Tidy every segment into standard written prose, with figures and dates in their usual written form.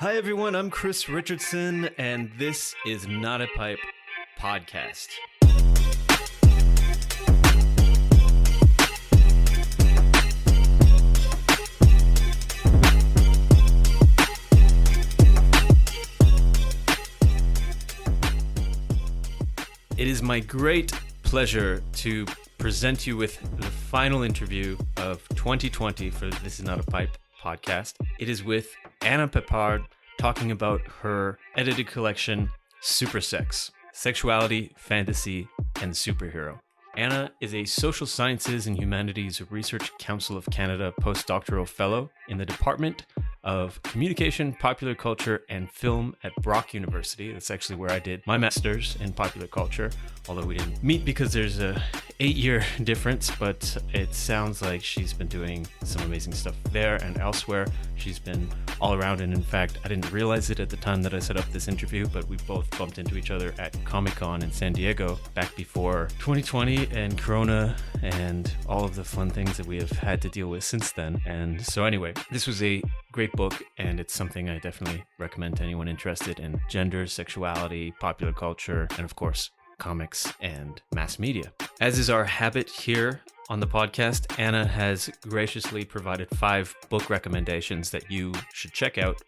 Hi everyone, I'm Chris Richardson, and this is Not a Pipe podcast. It is my great pleasure to present you with the final interview of 2020 for This Is Not a Pipe podcast. It is with Anna Peppard talking about her edited collection, Supersex, Sexuality, Fantasy, and Superhero. Anna is a Social Sciences and Humanities Research Council of Canada postdoctoral fellow in the Department of Communication, Popular Culture, and Film at Brock University. That's actually where I did my master's in popular culture, although we didn't meet because there's a 8-year difference, but it sounds like she's been doing some amazing stuff there and elsewhere. She's been all around, and in fact, I didn't realize it at the time that I set up this interview, but we both bumped into each other at Comic-Con in San Diego back before 2020 and Corona and all of the fun things that we have had to deal with since then. And so anyway, this was a great book, and it's something I definitely recommend to anyone interested in gender, sexuality, popular culture, and of course, comics and mass media. As is our habit here on the podcast, Anna has graciously provided 5 book recommendations that you should check out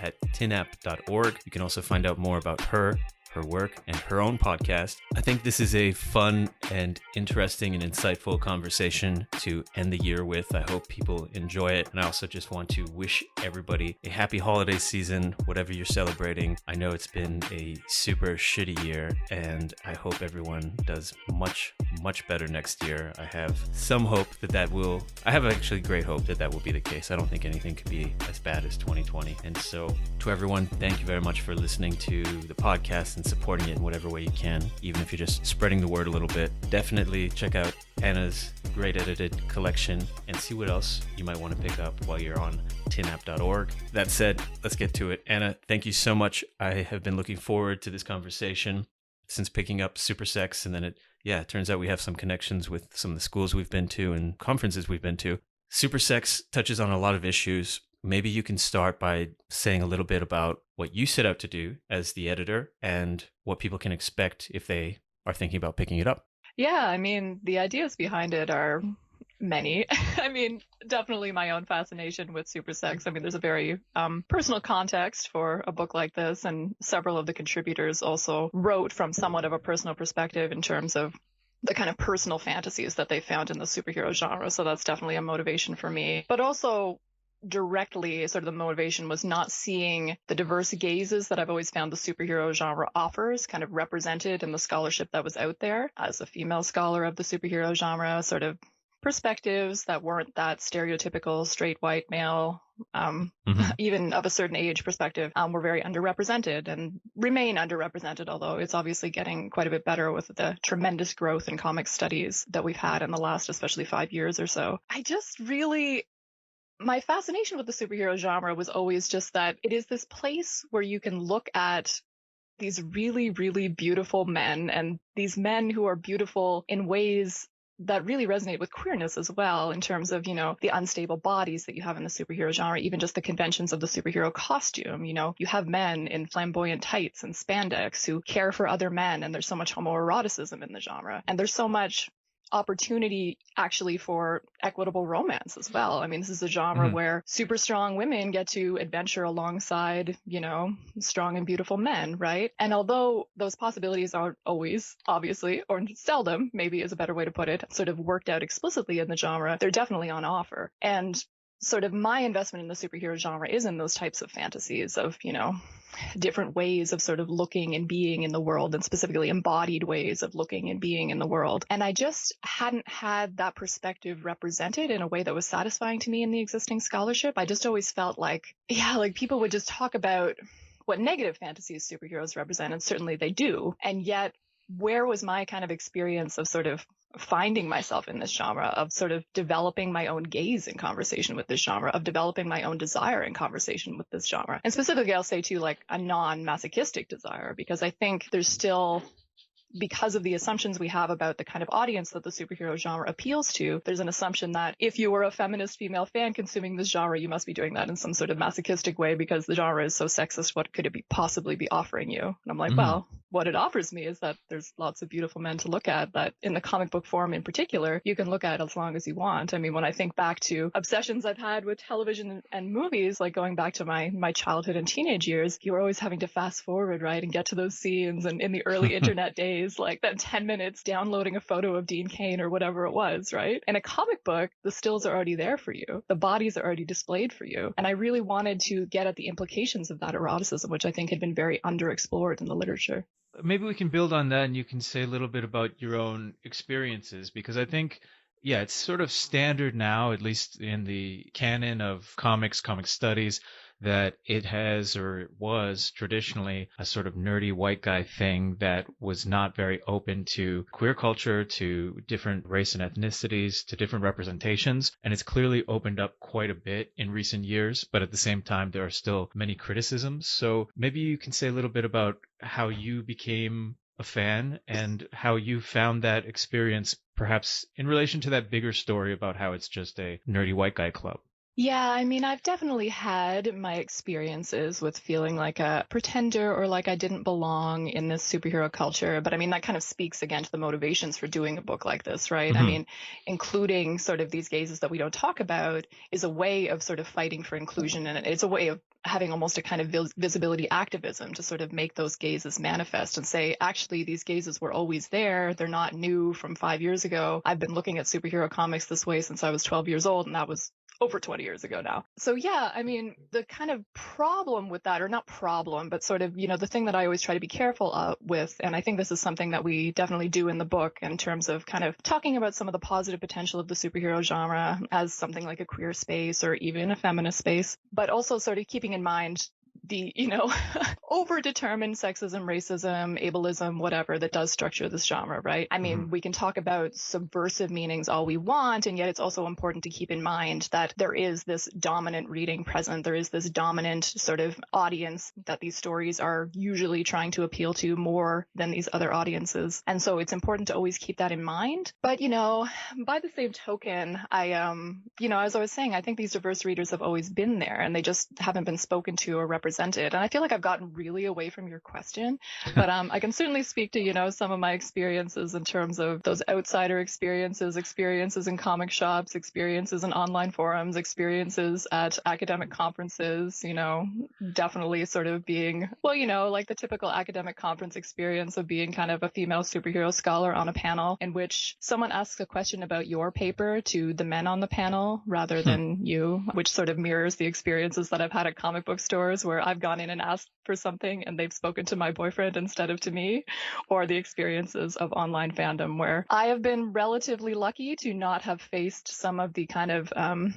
at tinap.org. You can also find out more about her work, and her own podcast. I think this is a fun and interesting and insightful conversation to end the year with. I hope people enjoy it. And I also just want to wish everybody a happy holiday season, whatever you're celebrating. I know it's been a super shitty year, and I hope everyone does much, much better next year. I have some hope I have actually great hope that will be the case. I don't think anything could be as bad as 2020. And so to everyone, thank you very much for listening to the podcast and supporting it in whatever way you can, even if you're just spreading the word a little bit. Definitely check out Anna's great edited collection and see what else you might want to pick up while you're on tinap.org. That said, let's get to it. Anna, thank you so much. I have been looking forward to this conversation since picking up Supersex, and then it turns out we have some connections with some of the schools we've been to and conferences we've been to. Supersex touches on a lot of issues. Maybe you can start by saying a little bit about what you set out to do as the editor and what people can expect if they are thinking about picking it up. Yeah, I mean, the ideas behind it are many. I mean, definitely my own fascination with Supersex. I mean, there's a very personal context for a book like this, and several of the contributors also wrote from somewhat of a personal perspective in terms of the kind of personal fantasies that they found in the superhero genre. So that's definitely a motivation for me. But also, directly, sort of the motivation was not seeing the diverse gazes that I've always found the superhero genre offers kind of represented in the scholarship that was out there. As a female scholar of the superhero genre, sort of perspectives that weren't that stereotypical straight white male, even of a certain age perspective, were very underrepresented and remain underrepresented, although it's obviously getting quite a bit better with the tremendous growth in comic studies that we've had in the last especially 5 years or so. My fascination with the superhero genre was always just that it is this place where you can look at these really, really beautiful men, and these men who are beautiful in ways that really resonate with queerness as well, in terms of, the unstable bodies that you have in the superhero genre, even just the conventions of the superhero costume. You have men in flamboyant tights and spandex who care for other men, and there's so much homoeroticism in the genre, and there's so much opportunity actually for equitable romance as well. I mean, this is a genre where super strong women get to adventure alongside, strong and beautiful men, right? And although those possibilities aren't always, obviously, or seldom, maybe is a better way to put it, sort of worked out explicitly in the genre, they're definitely on offer. And sort of my investment in the superhero genre is in those types of fantasies of, different ways of sort of looking and being in the world, and specifically embodied ways of looking and being in the world. And I just hadn't had that perspective represented in a way that was satisfying to me in the existing scholarship. I just always felt like people would just talk about what negative fantasies superheroes represent, and certainly they do. And yet, where was my kind of experience of sort of finding myself in this genre, of sort of developing my own gaze in conversation with this genre, of developing my own desire in conversation with this genre? And specifically, I'll say too, like a non-masochistic desire, because I think there's still because of the assumptions we have about the kind of audience that the superhero genre appeals to, there's an assumption that if you were a feminist female fan consuming this genre, you must be doing that in some sort of masochistic way because the genre is so sexist. What could it possibly be offering you? And I'm like, well, what it offers me is that there's lots of beautiful men to look at that in the comic book form in particular, you can look at as long as you want. I mean, when I think back to obsessions I've had with television and movies, like going back to my childhood and teenage years, you were always having to fast forward, right, and get to those scenes. And in the early internet days, like that 10 minutes downloading a photo of Dean Cain or whatever it was, right? In a comic book, the stills are already there for you. The bodies are already displayed for you. And I really wanted to get at the implications of that eroticism, which I think had been very underexplored in the literature. Maybe we can build on that and you can say a little bit about your own experiences, because I think, yeah, it's sort of standard now, at least in the canon of comic studies, that it has or it was traditionally a sort of nerdy white guy thing that was not very open to queer culture, to different race and ethnicities, to different representations. And it's clearly opened up quite a bit in recent years, but at the same time, there are still many criticisms. So maybe you can say a little bit about how you became a fan and how you found that experience, perhaps in relation to that bigger story about how it's just a nerdy white guy club. Yeah, I mean, I've definitely had my experiences with feeling like a pretender or like I didn't belong in this superhero culture. But I mean, that kind of speaks again to the motivations for doing a book like this, right? I mean, including sort of these gazes that we don't talk about is a way of sort of fighting for inclusion. And it's a way of having almost a kind of visibility activism to sort of make those gazes manifest and say, actually, these gazes were always there. They're not new from 5 years ago. I've been looking at superhero comics this way since I was 12 years old, and that was over 20 years ago now. So yeah, I mean, the kind of problem with that, or not problem, but sort of, the thing that I always try to be careful with, and I think this is something that we definitely do in the book in terms of kind of talking about some of the positive potential of the superhero genre as something like a queer space or even a feminist space, but also sort of keeping in mind the, overdetermined sexism, racism, ableism, whatever that does structure this genre, right? I mean, we can talk about subversive meanings all we want, and yet it's also important to keep in mind that there is this dominant reading present. There is this dominant sort of audience that these stories are usually trying to appeal to more than these other audiences. And so it's important to always keep that in mind. But, by the same token, as I was saying, I think these diverse readers have always been there and they just haven't been spoken to or represented. And I feel like I've gotten really away from your question, but I can certainly speak to, some of my experiences in terms of those outsider experiences in comic shops, experiences in online forums, experiences at academic conferences, definitely sort of being, like the typical academic conference experience of being kind of a female superhero scholar on a panel in which someone asks a question about your paper to the men on the panel rather than you, which sort of mirrors the experiences that I've had at comic book stores where I've gone in and asked for something and they've spoken to my boyfriend instead of to me, or the experiences of online fandom where I have been relatively lucky to not have faced some of the kind of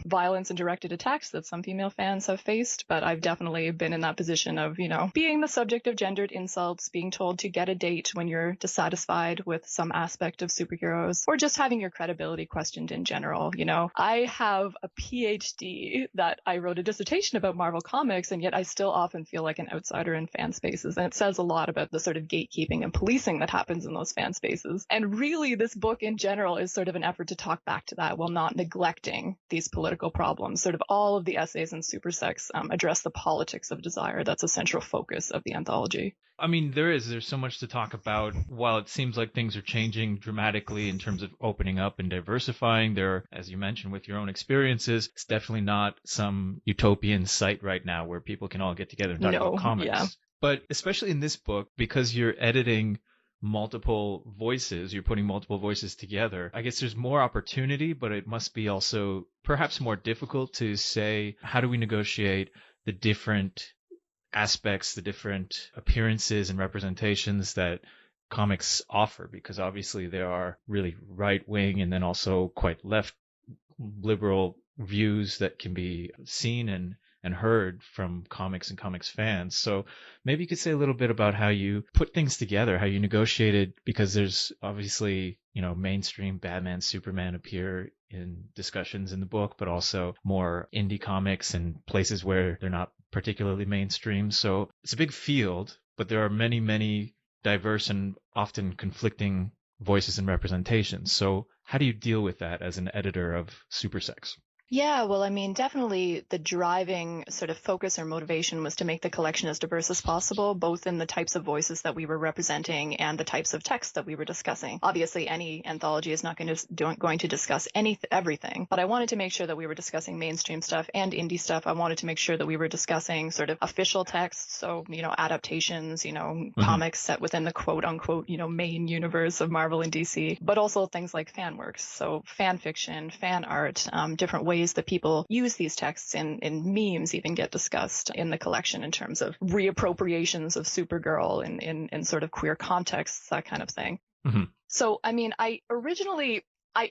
violence and directed attacks that some female fans have faced, but I've definitely been in that position of, being the subject of gendered insults, being told to get a date when you're dissatisfied with some aspect of superheroes, or just having your credibility questioned in general. I have a PhD that I wrote a dissertation about Marvel Comics, and yet I still often feel like an outsider in fan spaces. And it says a lot about the sort of gatekeeping and policing that happens in those fan spaces. And really, this book in general is sort of an effort to talk back to that while not neglecting these political problems. Sort of all of the essays in Supersex address the politics of desire. That's a central focus of the anthology. I mean, there's so much to talk about. While it seems like things are changing dramatically in terms of opening up and diversifying, there, as you mentioned with your own experiences, it's definitely not some utopian site right now where people can all get together and talk about comics. Yeah. But especially in this book, because you're editing multiple voices, you're putting multiple voices together, I guess there's more opportunity, but it must be also perhaps more difficult to say, how do we negotiate the different aspects, the different appearances and representations that comics offer, because obviously there are really right-wing and then also quite left liberal views that can be seen and heard from comics and comics fans. So maybe you could say a little bit about how you put things together, how you negotiated, because there's obviously, mainstream Batman, Superman appear in discussions in the book, but also more indie comics and places where they're not particularly mainstream. So it's a big field, but there are many, many diverse and often conflicting voices and representations. So how do you deal with that as an editor of Supersex? Yeah, well, I mean, definitely the driving sort of focus or motivation was to make the collection as diverse as possible, both in the types of voices that we were representing and the types of texts that we were discussing. Obviously, any anthology is not going to discuss everything, but I wanted to make sure that we were discussing mainstream stuff and indie stuff. I wanted to make sure that we were discussing sort of official texts, so, adaptations, comics set within the quote unquote, main universe of Marvel and DC, but also things like fan works, so fan fiction, fan art, different ways that people use these texts in memes even get discussed in the collection in terms of reappropriations of Supergirl in sort of queer contexts, that kind of thing. Mm-hmm. So, I mean, I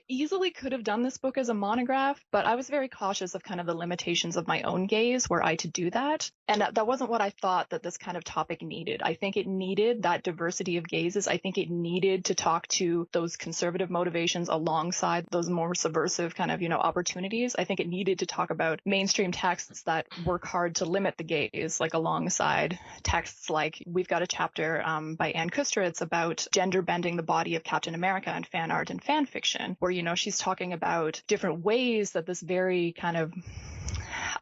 easily could have done this book as a monograph, but I was very cautious of kind of the limitations of my own gaze were I to do that. And that wasn't what I thought that this kind of topic needed. I think it needed that diversity of gazes. I think it needed to talk to those conservative motivations alongside those more subversive kind of, opportunities. I think it needed to talk about mainstream texts that work hard to limit the gaze, like alongside texts like we've got a chapter by Ann Kustritz about gender bending the body of Captain America and fan art and fan fiction, where, she's talking about different ways that this very kind of,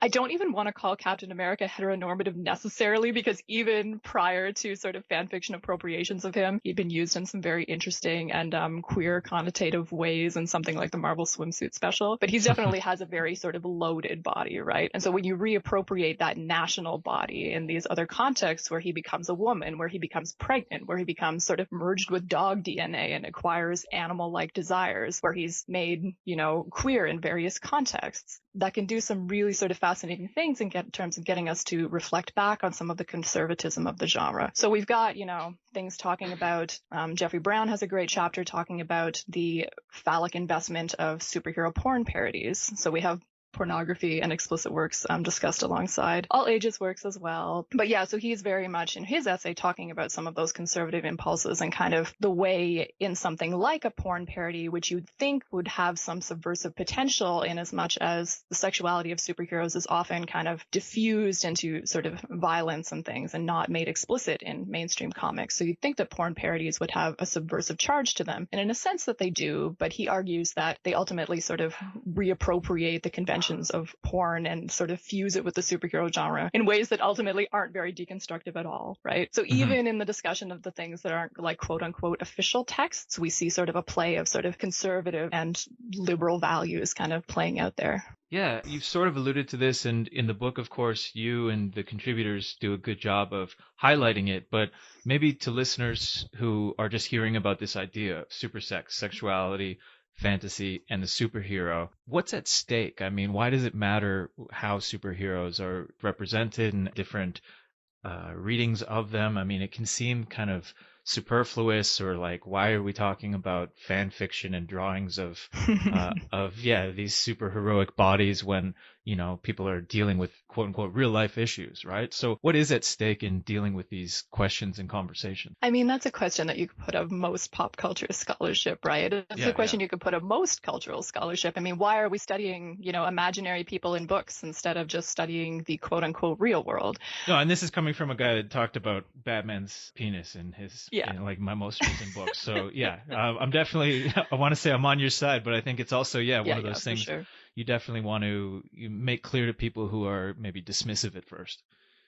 I don't even want to call Captain America heteronormative necessarily, because even prior to sort of fan fiction appropriations of him, he'd been used in some very interesting and queer connotative ways in something like the Marvel swimsuit special. But he definitely has a very sort of loaded body, right? And so when you reappropriate that national body in these other contexts where he becomes a woman, where he becomes pregnant, where he becomes sort of merged with dog DNA and acquires animal-like desires, where he's made, queer in various contexts, that can do some really sort of fascinating things in terms of getting us to reflect back on some of the conservatism of the genre. So we've got, things talking about, Jeffrey Brown has a great chapter talking about the phallic investment of superhero porn parodies. So we have pornography and explicit works discussed alongside all ages works as well. But yeah, so he's very much in his essay talking about some of those conservative impulses and kind of the way in something like a porn parody, which you'd think would have some subversive potential in as much as the sexuality of superheroes is often kind of diffused into sort of violence and things and not made explicit in mainstream comics. So you'd think that porn parodies would have a subversive charge to them. And in a sense that they do, but he argues that they ultimately sort of reappropriate the convention of porn and sort of fuse it with the superhero genre in ways that ultimately aren't very deconstructive at all, right? So even in the discussion of the things that aren't like quote unquote official texts, we see sort of a play of sort of conservative and liberal values kind of playing out there. Yeah, you've sort of alluded to this, and in the book, of course, you and the contributors do a good job of highlighting it, but maybe to listeners who are just hearing about this idea of supersex, sexuality, fantasy, and the superhero, what's at stake? I mean, why does it matter how superheroes are represented in different readings of them? I mean, it can seem kind of superfluous, or like, why are we talking about fan fiction and drawings of these super heroic bodies when people are dealing with quote unquote real life issues, right? So what is at stake in dealing with these questions and conversations? I mean, that's a question that you could put of most pop culture scholarship, right? It's a question you could put of most cultural scholarship. I mean, why are we studying, imaginary people in books instead of just studying the quote unquote real world? No, and this is coming from a guy that talked about Batman's penis in his, like my most recent book. So I'm definitely, I want to say I'm on your side, but I think it's also, one of those things. Sure. You definitely want to make clear to people who are maybe dismissive at first.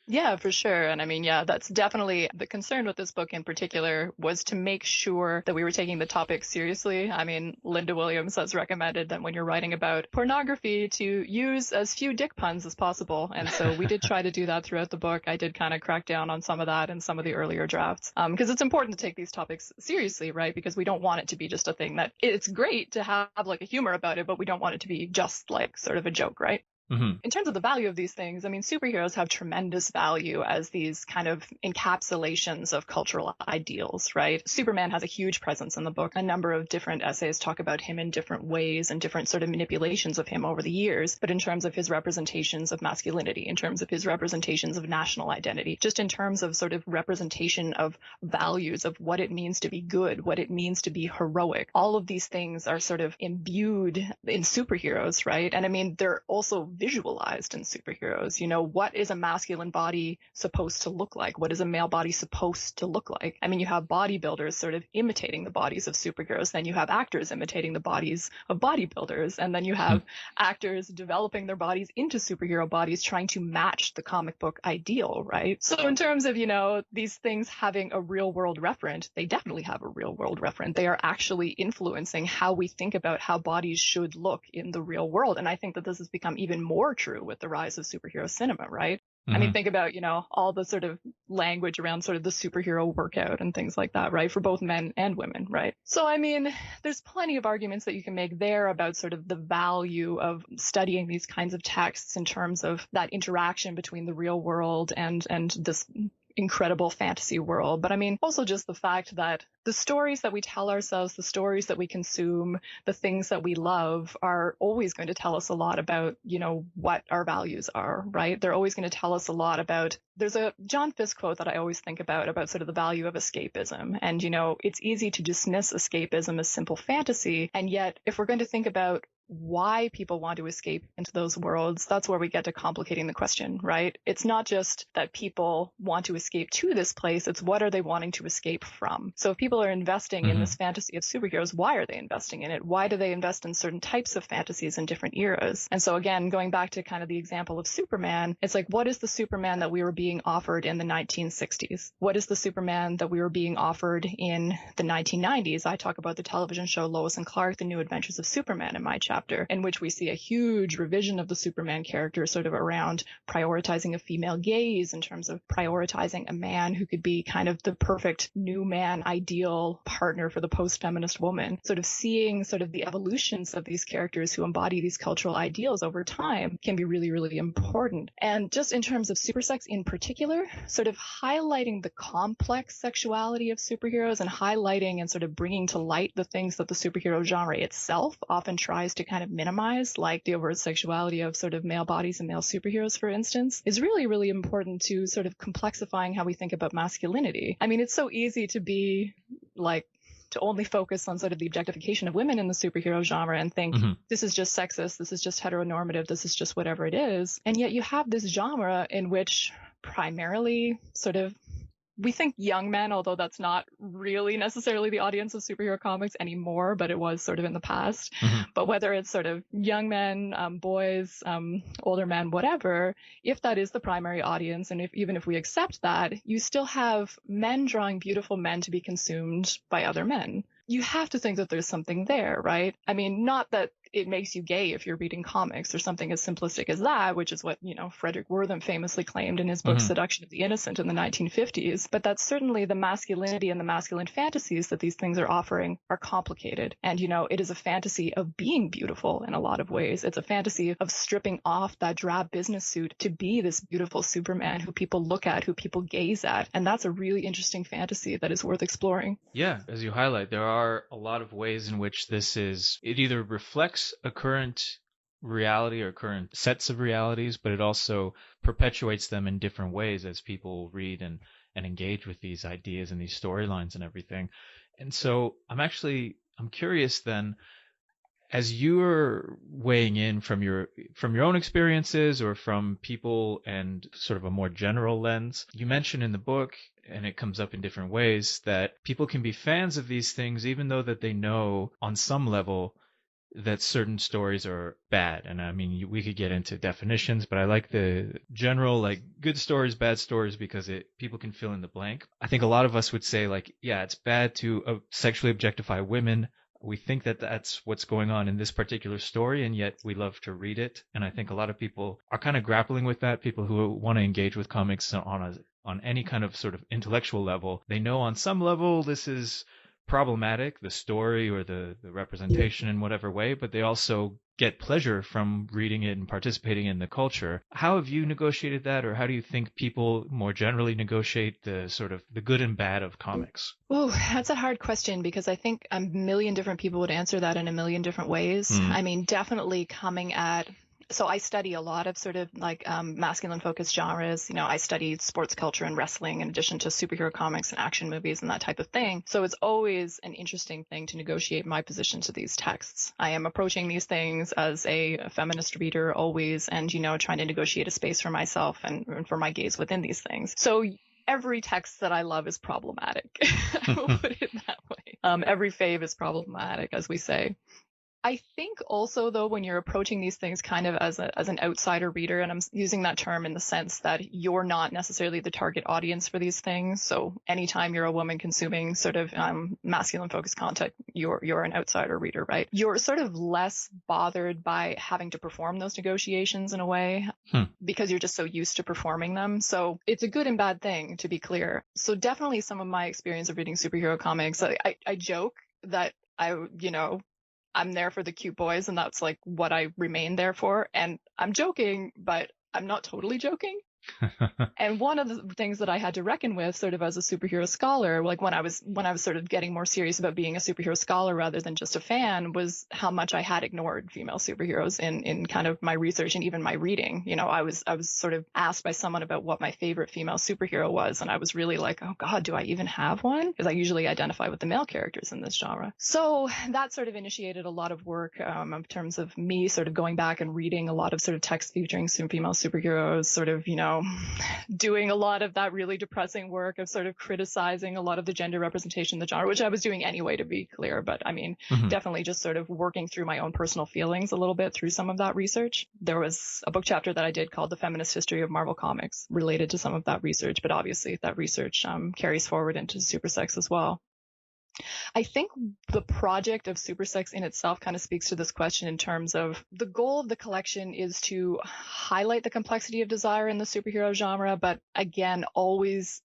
Yeah, for sure. And I mean, that's definitely the concern with this book in particular, was to make sure that we were taking the topic seriously. I mean, Linda Williams has recommended that when you're writing about pornography to use as few dick puns as possible. And so we did try to do that throughout the book. I did kind of crack down on some of that in some of the earlier drafts, because it's important to take these topics seriously, right? Because we don't want it to be just a thing that it's great to have like a humor about it, but we don't want it to be just like sort of a joke, right? Mm-hmm. In terms of the value of these things, I mean, superheroes have tremendous value as these kind of encapsulations of cultural ideals, right? Superman has a huge presence in the book. A number of different essays talk about him in different ways and different sort of manipulations of him over the years. But in terms of his representations of masculinity, in terms of his representations of national identity, just in terms of sort of representation of values of what it means to be good, what it means to be heroic, all of these things are sort of imbued in superheroes, right? And I mean, they're also visualized in superheroes. You know, what is a masculine body supposed to look like? What is a male body supposed to look like? I mean, you have bodybuilders sort of imitating the bodies of superheroes, then you have actors imitating the bodies of bodybuilders, and then you have actors developing their bodies into superhero bodies trying to match the comic book ideal, right? So in terms of, you know, these things having a real world referent, they definitely have a real world referent. They are actually influencing how we think about how bodies should look in the real world. And I think that this has become even more true with the rise of superhero cinema, right? I mean, think about, you know, all the sort of language around sort of the superhero workout and things like that, right? For both men and women, right? So, I mean, there's plenty of arguments that you can make there about sort of the value of studying these kinds of texts in terms of that interaction between the real world and this incredible fantasy world. But I mean, also just the fact that the stories that we tell ourselves, the stories that we consume, the things that we love are always going to tell us a lot about, you know, what our values are, right? They're always going to tell us a lot about, there's a John Fiske quote that I always think about sort of the value of escapism. And, you know, it's easy to dismiss escapism as simple fantasy. And yet, if we're going to think about why people want to escape into those worlds, that's where we get to complicating the question, right? It's not just that people want to escape to this place, it's what are they wanting to escape from? So if people are investing in this fantasy of superheroes, why are they investing in it? Why do they invest in certain types of fantasies in different eras? And so again, going back to kind of the example of Superman, it's like, what is the Superman that we were being offered in the 1960s? What is the Superman that we were being offered in the 1990s? I talk about the television show Lois and Clark, The New Adventures of Superman in my chapter, in which we see a huge revision of the Superman character sort of around prioritizing a female gaze in terms of prioritizing a man who could be kind of the perfect new man ideal partner for the post-feminist woman. Sort of seeing sort of the evolutions of these characters who embody these cultural ideals over time can be really, really important. And just in terms of supersex in particular, sort of highlighting the complex sexuality of superheroes and highlighting and sort of bringing to light the things that the superhero genre itself often tries to kind of minimize, like the overt sexuality of sort of male bodies and male superheroes, for instance, is really, really important to sort of complexifying how we think about masculinity. I mean, it's so easy to be like, to only focus on sort of the objectification of women in the superhero genre and think this is just sexist, this is just heteronormative, this is just whatever it is. And yet you have this genre in which primarily sort of we think young men, although that's not really necessarily the audience of superhero comics anymore, but it was sort of in the past. But whether it's sort of young men, boys, older men, whatever, if that is the primary audience, and even if we accept that, you still have men drawing beautiful men to be consumed by other men. You have to think that there's something there, right? I mean, not that it makes you gay if you're reading comics or something as simplistic as that, which is what, you know, Frederick Wortham famously claimed in his book Seduction of the Innocent in the 1950s. But that certainly the masculinity and the masculine fantasies that these things are offering are complicated. And, you know, it is a fantasy of being beautiful in a lot of ways. It's a fantasy of stripping off that drab business suit to be this beautiful Superman who people look at, who people gaze at. And that's a really interesting fantasy that is worth exploring. Yeah, as you highlight, there are a lot of ways in which it either reflects a current reality or current sets of realities, but it also perpetuates them in different ways as people read and engage with these ideas and these storylines and everything. And so I'm curious then, as you're weighing in from your own experiences or from people and sort of a more general lens, you mentioned in the book, and it comes up in different ways, that people can be fans of these things even though that they know on some level that certain stories are bad. And I mean, we could get into definitions, but I like the general, like, good stories, bad stories, because people can fill in the blank. I think a lot of us would say, like, yeah, it's bad to sexually objectify women. We think that that's what's going on in this particular story, and yet we love to read it. And I think a lot of people are kind of grappling with that. People who want to engage with comics on any kind of sort of intellectual level, they know on some level this is problematic, the story or the representation in whatever way, but they also get pleasure from reading it and participating in the culture. How have you negotiated that, or how do you think people more generally negotiate the sort of the good and bad of comics? Oh, that's a hard question, because I think a million different people would answer that in a million different ways. I mean, definitely coming at So I study a lot of sort of like masculine focused genres. I studied sports culture and wrestling in addition to superhero comics and action movies and that type of thing. So it's always an interesting thing to negotiate my position to these texts. I am approaching these things as a feminist reader always, and, trying to negotiate a space for myself and for my gaze within these things. So every text that I love is problematic. I will put it that way. Every fave is problematic, as we say. I think also, though, when you're approaching these things kind of as an outsider reader, and I'm using that term in the sense that you're not necessarily the target audience for these things. So anytime you're a woman consuming sort of masculine focused content, you're an outsider reader, right? You're sort of less bothered by having to perform those negotiations in a way because you're just so used to performing them. So it's a good and bad thing, to be clear. So definitely some of my experience of reading superhero comics, I joke that I'm there for the cute boys, and that's like what I remain there for. And I'm joking, but I'm not totally joking. And one of the things that I had to reckon with sort of as a superhero scholar, like when I was sort of getting more serious about being a superhero scholar rather than just a fan, was how much I had ignored female superheroes in kind of my research and even my reading. I was sort of asked by someone about what my favorite female superhero was, and I was really like, oh God, do I even have one? Because I usually identify with the male characters in this genre. So that sort of initiated a lot of work in terms of me sort of going back and reading a lot of sort of text featuring female superheroes, sort of, doing a lot of that really depressing work of sort of criticizing a lot of the gender representation in the genre, which I was doing anyway, to be clear. But I mean, definitely just sort of working through my own personal feelings a little bit through some of that research. There was a book chapter that I did called The Feminist History of Marvel Comics related to some of that research, but obviously that research carries forward into Supersex as well. I think the project of Supersex in itself kind of speaks to this question in terms of the goal of the collection is to highlight the complexity of desire in the superhero genre, but again, always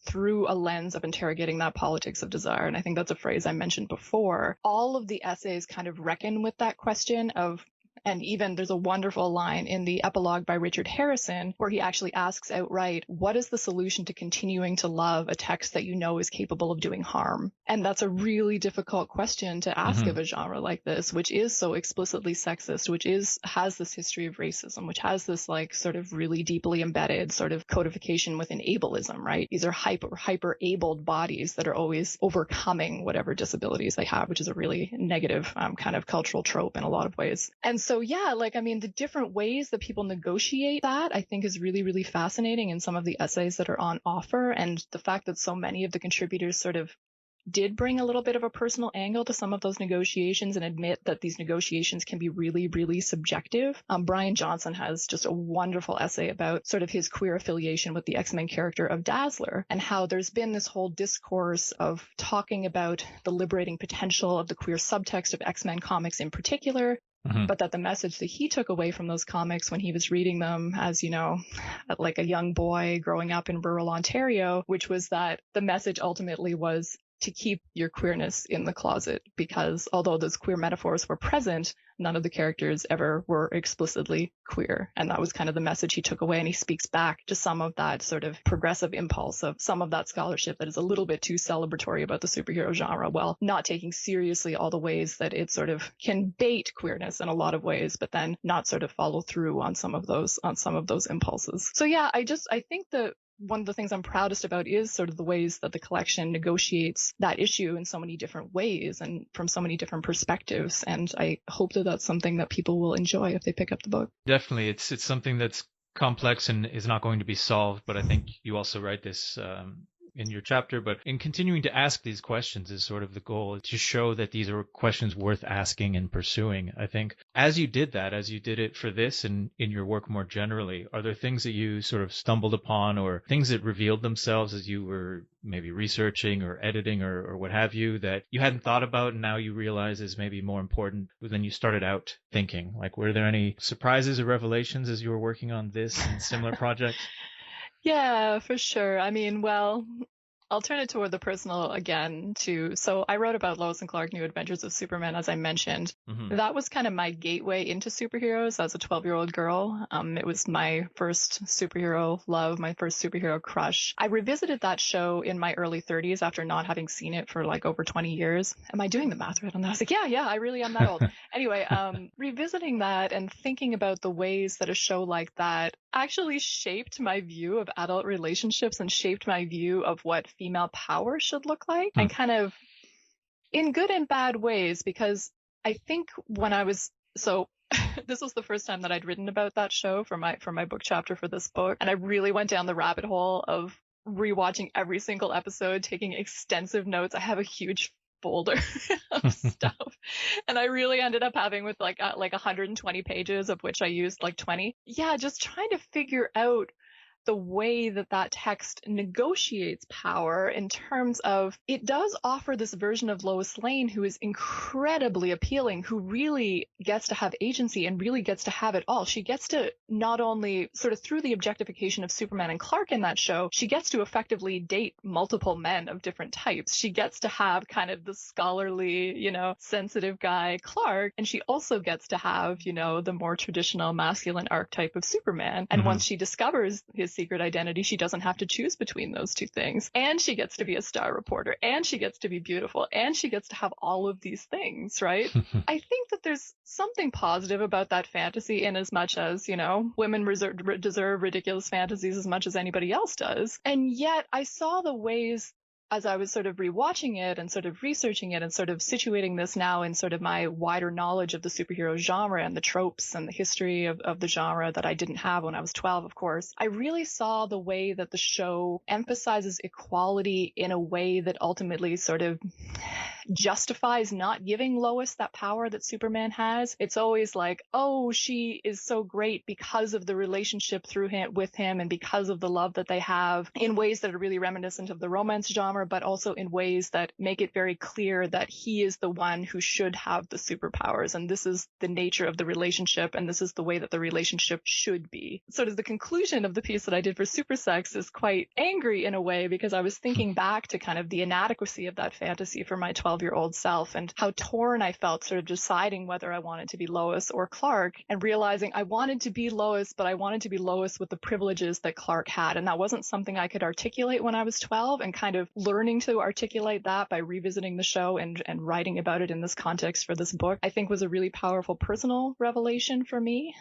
through a lens of interrogating that politics of desire. And I think that's a phrase I mentioned before. All of the essays kind of reckon with that question of, and even there's a wonderful line in the epilogue by Richard Harrison where he actually asks outright, what is the solution to continuing to love a text that is capable of doing harm? And that's a really difficult question to ask of a genre like this, which is so explicitly sexist, which has this history of racism, which has this like sort of really deeply embedded sort of codification within ableism, right? These are hyper abled bodies that are always overcoming whatever disabilities they have, which is a really negative kind of cultural trope in a lot of ways. And so, yeah, the different ways that people negotiate that, I think, is really, really fascinating in some of the essays that are on offer. And the fact that so many of the contributors sort of did bring a little bit of a personal angle to some of those negotiations and admit that these negotiations can be really, really subjective. Brian Johnson has just a wonderful essay about sort of his queer affiliation with the X-Men character of Dazzler and how there's been this whole discourse of talking about the liberating potential of the queer subtext of X-Men comics in particular, but that the message that he took away from those comics when he was reading them as, like a young boy growing up in rural Ontario, which was that the message ultimately was to keep your queerness in the closet, because although those queer metaphors were present, none of the characters ever were explicitly queer. And that was kind of the message he took away. And he speaks back to some of that sort of progressive impulse of some of that scholarship that is a little bit too celebratory about the superhero genre, while not taking seriously all the ways that it sort of can bait queerness in a lot of ways, but then not sort of follow through on some of those impulses. So yeah, I think that one of the things I'm proudest about is sort of the ways that the collection negotiates that issue in so many different ways and from so many different perspectives. And I hope that that's something that people will enjoy if they pick up the book. Definitely. It's something that's complex and is not going to be solved. But I think you also write this in your chapter, but in continuing to ask these questions is sort of the goal, to show that these are questions worth asking and pursuing. I think as you did it for this and in your work more generally, are there things that you sort of stumbled upon or things that revealed themselves as you were maybe researching or editing or what have you that you hadn't thought about and now you realize is maybe more important than you started out thinking? Like, were there any surprises or revelations as you were working on this and similar projects? Yeah, for sure. I mean, well, I'll turn it toward the personal again too. So I wrote about Lois and Clark: New Adventures of Superman, as I mentioned. That was kind of my gateway into superheroes as a 12-year-old girl. It was my first superhero love, my first superhero crush. I revisited that show in my early 30s after not having seen it for like over 20 years. Am I doing the math right on that? I was like, yeah, I really am that old. Anyway, revisiting that and thinking about the ways that a show like that actually shaped my view of adult relationships and shaped my view of what female power should look like, and kind of in good and bad ways, because I think when I was this was the first time that I'd written about that show for my book chapter for this book, and I really went down the rabbit hole of rewatching every single episode, taking extensive notes. I have a huge folder of stuff, and I really ended up having with like 120 pages, of which I used like 20. Yeah, just trying to figure out the way that that text negotiates power, in terms of it does offer this version of Lois Lane who is incredibly appealing, who really gets to have agency and really gets to have it all. She gets to not only sort of, through the objectification of Superman and Clark in that show, she gets to effectively date multiple men of different types. She gets to have kind of the scholarly, sensitive guy Clark, and she also gets to have, the more traditional masculine archetype of Superman. And once she discovers his secret identity, she doesn't have to choose between those two things. And she gets to be a star reporter, and she gets to be beautiful, and she gets to have all of these things, right? I think that there's something positive about that fantasy, in as much as, women deserve ridiculous fantasies as much as anybody else does. And yet I saw the ways, as I was sort of rewatching it and sort of researching it and sort of situating this now in sort of my wider knowledge of the superhero genre and the tropes and the history of the genre that I didn't have when I was 12, of course, I really saw the way that the show emphasizes equality in a way that ultimately sort of justifies not giving Lois that power that Superman has. It's always like, oh, she is so great because of the relationship with him and because of the love that they have, in ways that are really reminiscent of the romance genre, but also in ways that make it very clear that he is the one who should have the superpowers, and this is the nature of the relationship, and this is the way that the relationship should be. Sort of the conclusion of the piece that I did for Supersex is quite angry in a way, because I was thinking back to kind of the inadequacy of that fantasy for my 12-year-old self, and how torn I felt sort of deciding whether I wanted to be Lois or Clark, and realizing I wanted to be Lois, but I wanted to be Lois with the privileges that Clark had, and that wasn't something I could articulate when I was 12, and kind of learning to articulate that by revisiting the show and writing about it in this context for this book, I think was a really powerful personal revelation for me.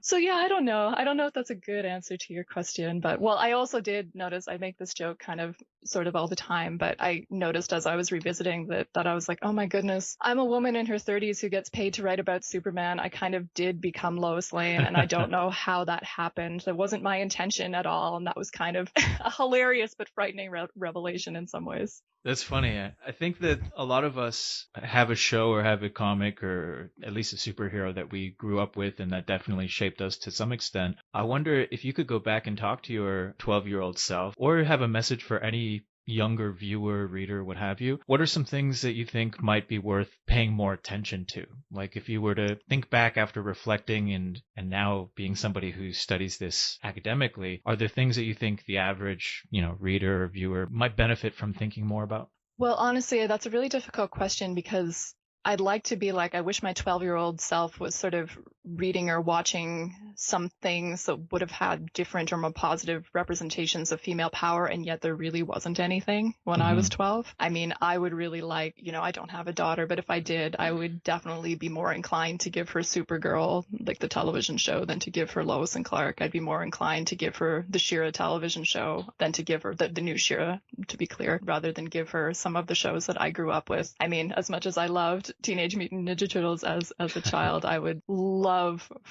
So yeah, I don't know if that's a good answer to your question, but I also did notice, I make this joke kind of sort of all the time, but I noticed as I was revisiting that I was like, oh my goodness, I'm a woman in her 30s who gets paid to write about Superman. I kind of did become Lois Lane, and I don't know how that happened. That wasn't my intention at all, and that was kind of a hilarious but frightening revelation in some ways. That's funny. I think that a lot of us have a show or have a comic or at least a superhero that we grew up with and that definitely shaped us to some extent. I wonder if you could go back and talk to your 12-year-old self, or have a message for any younger viewer, reader, what have you. What are some things that you think might be worth paying more attention to? Like if you were to think back after reflecting and now being somebody who studies this academically, are there things that you think the average, reader or viewer might benefit from thinking more about? Well, honestly, that's a really difficult question, because I'd like to be like, I wish my 12-year-old self was sort of reading or watching some things that would have had different or more positive representations of female power, and yet there really wasn't anything when I was 12. I mean, I would really like, I don't have a daughter, but if I did, I would definitely be more inclined to give her Supergirl, like the television show, than to give her Lois and Clark. I'd be more inclined to give her the She-Ra television show than to give her the new She-Ra, to be clear, rather than give her some of the shows that I grew up with. I mean, as much as I loved Teenage Mutant Ninja Turtles as a child, I would love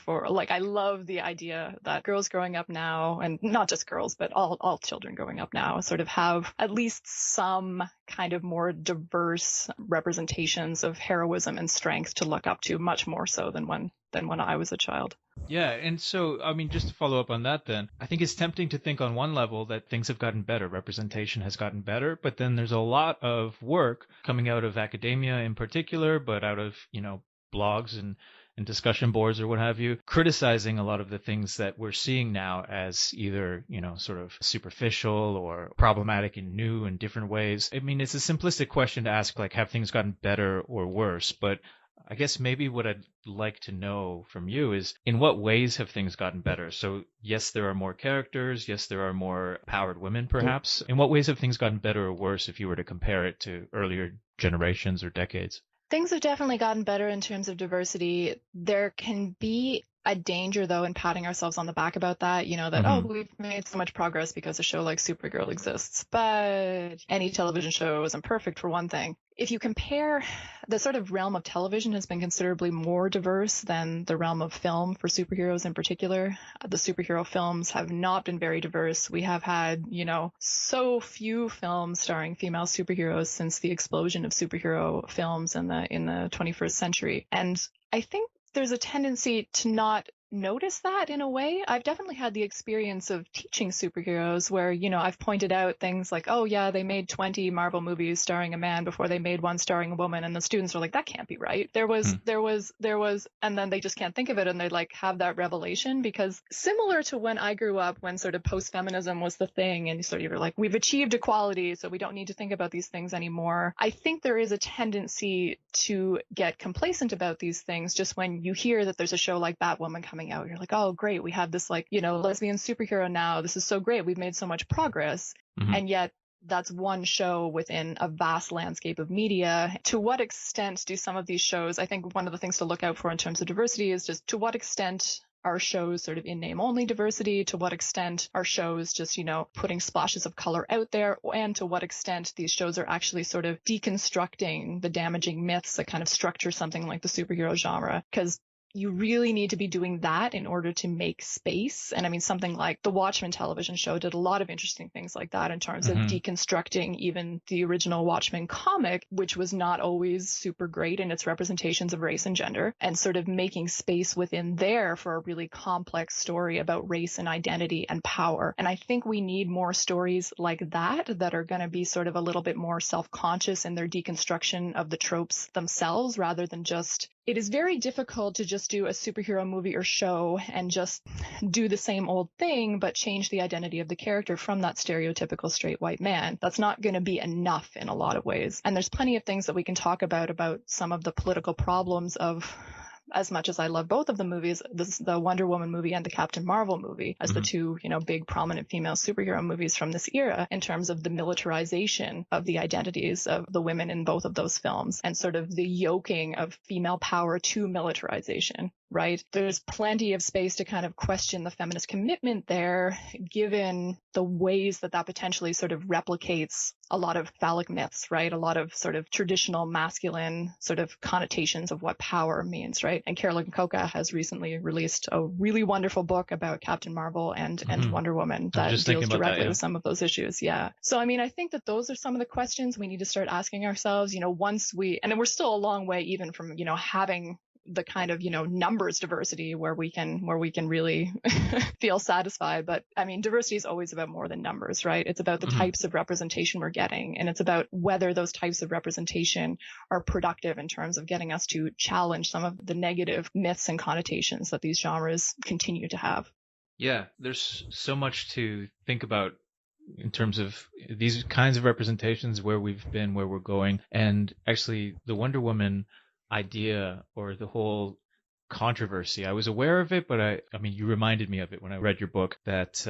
I love the idea that girls growing up now, and not just girls, but all children growing up now, sort of have at least some kind of more diverse representations of heroism and strength to look up to, much more so than when I was a child. Yeah, and so, I mean, just to follow up on that then, I think it's tempting to think on one level that things have gotten better, representation has gotten better, but then there's a lot of work coming out of academia in particular, but out of, blogs and discussion boards or what have you, criticizing a lot of the things that we're seeing now as either, sort of superficial or problematic in new and different ways. I mean, it's a simplistic question to ask, like, have things gotten better or worse? But I guess maybe what I'd like to know from you is, in what ways have things gotten better? So yes, there are more characters. Yes, there are more powered women, perhaps. In what ways have things gotten better or worse if you were to compare it to earlier generations or decades? Things have definitely gotten better in terms of diversity. There can be a danger, though, in patting ourselves on the back about that, that, we've made so much progress because a show like Supergirl exists. But any television show isn't perfect, for one thing. If you compare, the sort of realm of television has been considerably more diverse than the realm of film for superheroes in particular. The superhero films have not been very diverse. We have had, so few films starring female superheroes since the explosion of superhero films in the 21st century. And I think there's a tendency to not notice that in a way. I've definitely had the experience of teaching superheroes where, I've pointed out things like, oh yeah, they made 20 Marvel movies starring a man before they made one starring a woman. And the students are like, that can't be right. There was, and then they just can't think of it. And they like have that revelation, because similar to when I grew up, when sort of post-feminism was the thing, and sort of you're like, we've achieved equality, so we don't need to think about these things anymore. I think there is a tendency to get complacent about these things just when you hear that there's a show like Batwoman coming out. You're like, oh great, we have this lesbian superhero now. This is so great. We've made so much progress. And yet that's one show within a vast landscape of media. To what extent do some of these shows, I think one of the things to look out for in terms of diversity is just to what extent are shows sort of in name only diversity? To what extent are shows just, putting splashes of color out there? And to what extent these shows are actually sort of deconstructing the damaging myths that kind of structure something like the superhero genre? Because you really need to be doing that in order to make space. And I mean, something like the Watchmen television show did a lot of interesting things like that in terms of deconstructing even the original Watchmen comic, which was not always super great in its representations of race and gender, and sort of making space within there for a really complex story about race and identity and power. And I think we need more stories like that are going to be sort of a little bit more self-conscious in their deconstruction of the tropes themselves, rather than just, it is very difficult to just do a superhero movie or show and just do the same old thing, but change the identity of the character from that stereotypical straight white man. That's not going to be enough in a lot of ways. And there's plenty of things that we can talk about some of the political problems of, as much as I love both of the movies, the Wonder Woman movie and the Captain Marvel movie as the two, big prominent female superhero movies from this era, in terms of the militarization of the identities of the women in both of those films and sort of the yoking of female power to militarization. Right? There's plenty of space to kind of question the feminist commitment there, given the ways that potentially sort of replicates a lot of phallic myths, right? A lot of sort of traditional masculine sort of connotations of what power means, right? And Carolyn Coca has recently released a really wonderful book about Captain Marvel and Wonder Woman that deals directly with some of those issues. Yeah. So, I mean, I think that those are some of the questions we need to start asking ourselves, once and we're still a long way even from, having the kind of, numbers diversity where we can really feel satisfied. But I mean, diversity is always about more than numbers, right? It's about the types of representation we're getting. And it's about whether those types of representation are productive in terms of getting us to challenge some of the negative myths and connotations that these genres continue to have. Yeah, there's so much to think about in terms of these kinds of representations, where we've been, where we're going. And actually, the Wonder Woman idea, or the whole controversy, I was aware of it, but I mean, you reminded me of it when I read your book, that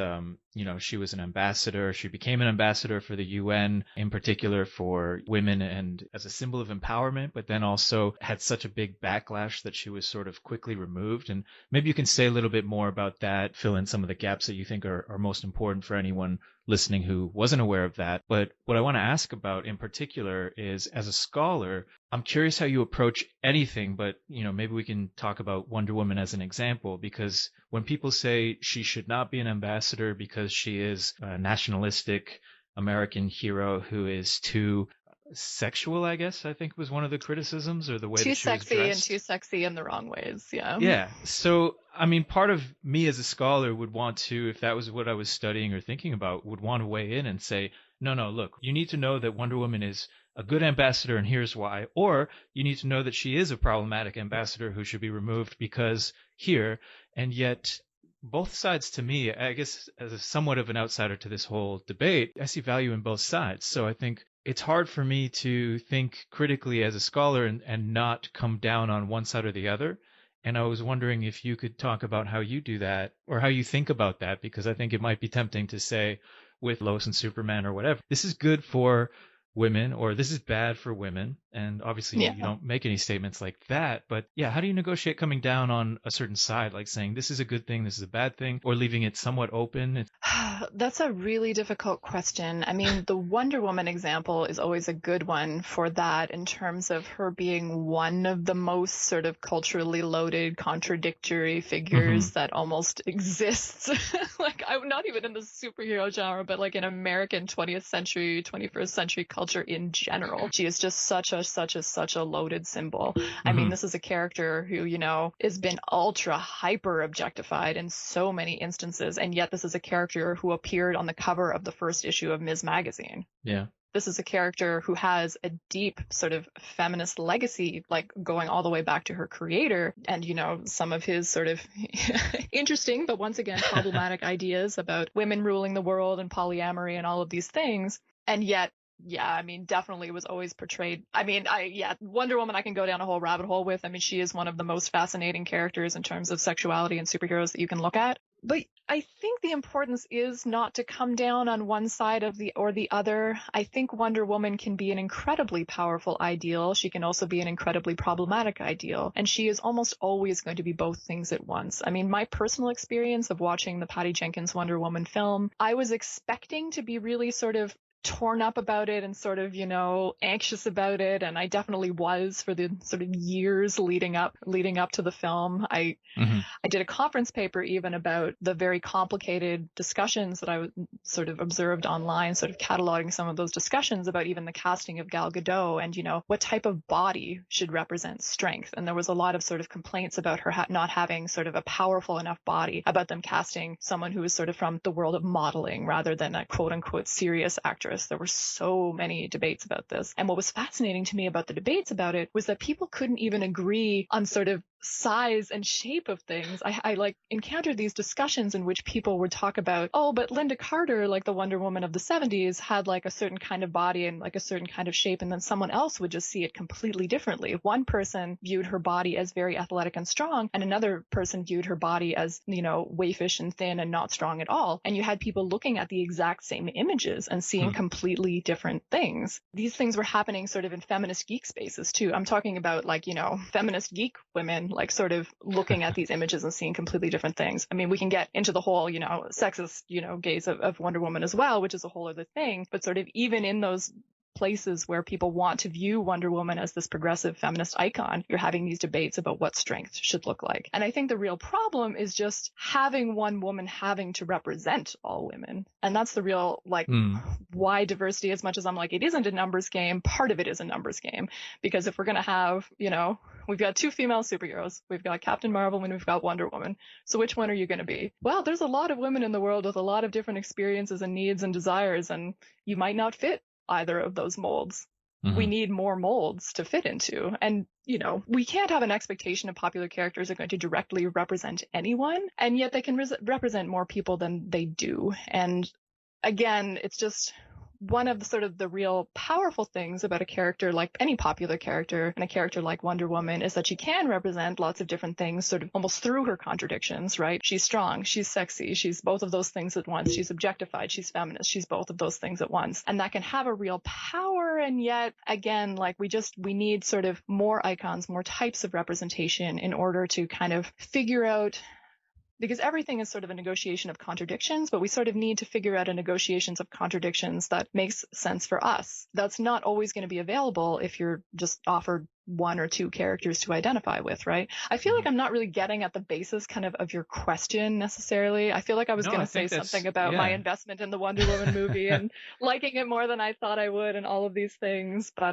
she was an ambassador. She became an ambassador for the UN, in particular for women and as a symbol of empowerment, but then also had such a big backlash that she was sort of quickly removed. And maybe you can say a little bit more about that, fill in some of the gaps that you think are most important for anyone listening who wasn't aware of that. But what I want to ask about in particular is, as a scholar, I'm curious how you approach anything, but maybe we can talk about Wonder Woman as an example, because when people say she should not be an ambassador because she is a nationalistic American hero who is too sexual, I guess, I think was one of the criticisms, or the way that she was dressed. Too sexy, and too sexy in the wrong ways. Yeah. Yeah. So, I mean, part of me as a scholar would want to, if that was what I was studying or thinking about, would want to weigh in and say, no, look, you need to know that Wonder Woman is a good ambassador and here's why, or you need to know that she is a problematic ambassador who should be removed because here. And yet both sides, to me, I guess as somewhat of an outsider to this whole debate, I see value in both sides. So I think it's hard for me to think critically as a scholar and not come down on one side or the other. And I was wondering if you could talk about how you do that or how you think about that, because I think it might be tempting to say with Lois and Superman or whatever, this is good for women or this is bad for women. And obviously you don't make any statements like that. But yeah, how do you negotiate coming down on a certain side, like saying this is a good thing, this is a bad thing, or leaving it somewhat open? That's a really difficult question. I mean, the Wonder Woman example is always a good one for that in terms of her being one of the most sort of culturally loaded, contradictory figures that almost exists. Like, I'm not even in the superhero genre, but like in American 20th century, 21st century culture in general. She is just such a loaded symbol. I mean, this is a character who, you know, has been ultra hyper objectified in so many instances. And yet this is a character who appeared on the cover of the first issue of Ms. Magazine. Yeah. This is a character who has a deep sort of feminist legacy, like going all the way back to her creator and, you know, some of his sort of interesting, but once again, problematic ideas about women ruling the world and polyamory and all of these things. And yet, yeah, I mean, definitely was always portrayed. I mean, Wonder Woman, I can go down a whole rabbit hole with. I mean, she is one of the most fascinating characters in terms of sexuality and superheroes that you can look at. But I think the importance is not to come down on one side of the other. I think Wonder Woman can be an incredibly powerful ideal. She can also be an incredibly problematic ideal. And she is almost always going to be both things at once. I mean, my personal experience of watching the Patty Jenkins Wonder Woman film, I was expecting to be really sort of torn up about it and sort of, you know, anxious about it. And I definitely was for the sort of years leading up to the film. I did a conference paper even about the very complicated discussions that I sort of observed online, sort of cataloging some of those discussions about even the casting of Gal Gadot and, you know, what type of body should represent strength. And there was a lot of sort of complaints about her not having sort of a powerful enough body, about them casting someone who was sort of from the world of modeling rather than a quote unquote serious actress. There were so many debates about this. And what was fascinating to me about the debates about it was that people couldn't even agree on sort of size and shape of things. I like encountered these discussions in which people would talk about, oh, but Linda Carter, like the Wonder Woman of the 70s, had like a certain kind of body and like a certain kind of shape, and then someone else would just see it completely differently. One person viewed her body as very athletic and strong, and another person viewed her body as, you know, waifish and thin and not strong at all. And you had people looking at the exact same images and seeing completely different things. These things were happening sort of in feminist geek spaces too. I'm talking about like, you know, feminist geek women like sort of looking at these images and seeing completely different things. I mean, we can get into the whole, you know, sexist, you know, gaze of Wonder Woman as well, which is a whole other thing. But sort of even in those places where people want to view Wonder Woman as this progressive feminist icon, you're having these debates about what strength should look like. And I think the real problem is just having one woman having to represent all women. And that's the real, like, why diversity, as much as I'm like, it isn't a numbers game, part of it is a numbers game. Because if we're going to have, you know, we've got two female superheroes, we've got Captain Marvel and we've got Wonder Woman. So which one are you going to be? Well, there's a lot of women in the world with a lot of different experiences and needs and desires, and you might not fit either of those molds. We need more molds to fit into. And, you know, we can't have an expectation of popular characters are going to directly represent anyone, and yet they can represent more people than they do. And again, it's just one of the sort of the real powerful things about a character like any popular character and a character like Wonder Woman is that she can represent lots of different things sort of almost through her contradictions, right? She's strong, she's sexy, she's both of those things at once. She's objectified, she's feminist, she's both of those things at once. And that can have a real power. And yet, again, like we need sort of more icons, more types of representation in order to kind of figure out, because everything is sort of a negotiation of contradictions, but we sort of need to figure out a negotiations of contradictions that makes sense for us. That's not always going to be available if you're just offered one or two characters to identify with, right? I feel like I'm not really getting at the basis kind of your question necessarily. I feel like I was going to say something about my investment in the Wonder Woman movie and liking it more than I thought I would and all of these things. But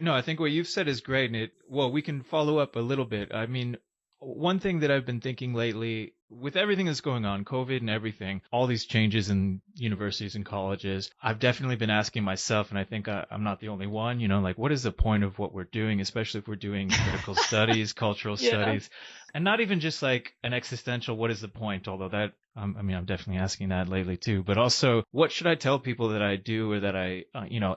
no, I think what you've said is great. And we can follow up a little bit. I mean, one thing that I've been thinking lately with everything that's going on, COVID and everything, all these changes in universities and colleges, I've definitely been asking myself, and I think I'm not the only one, like, what is the point of what we're doing, especially if we're doing critical studies, cultural Yeah. studies, and not even just like an existential, what is the point? Although that, I'm definitely asking that lately too, but also, what should I tell people that I do or that I,